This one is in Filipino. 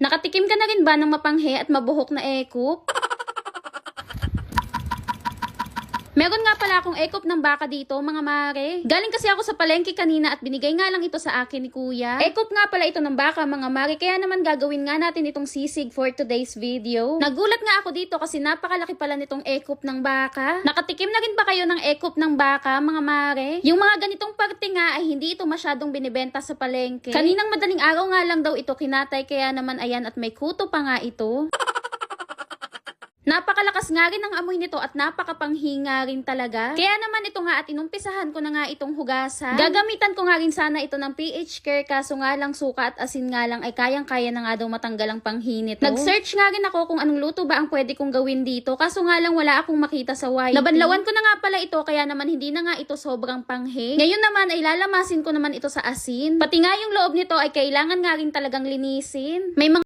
Nakatikim ka na rin ba ng mapanghe at mabuhok na ekop? Meron nga pala akong ekop ng baka dito, mga mare. Galing kasi ako sa palengke kanina at binigay nga lang ito sa akin ni kuya. Ekop nga pala ito ng baka, mga mare. Kaya naman gagawin nga natin itong sisig for today's video. Nagulat nga ako dito kasi napakalaki pala nitong ekop ng baka. Nakatikim na rin ba kayo ng ekop ng baka, mga mare? Yung mga ganitong parte nga ay hindi ito masyadong binibenta sa palengke. Kaninang madaling araw nga lang daw ito kinatay, kaya naman ayan at may kuto pa nga ito. Napakalakas nga rin ang amoy nito at napakapanghinga rin talaga. Kaya naman ito nga at inumpisahan ko na nga itong hugasan. Gagamitan ko nga rin sana ito ng pH care, kaso nga lang suka at asin nga lang ay kayang-kaya na nga daw matanggal ang panghi nito. Nag-search nga rin ako kung anong luto ba ang pwede kong gawin dito, kaso nga lang wala akong makita sa YT. Nabanlawan ko na nga pala ito, kaya naman hindi na nga ito sobrang panghi. Ngayon naman ay lalamasin ko naman ito sa asin. Pati nga yung loob nito ay kailangan nga rin talagang linisin. May mga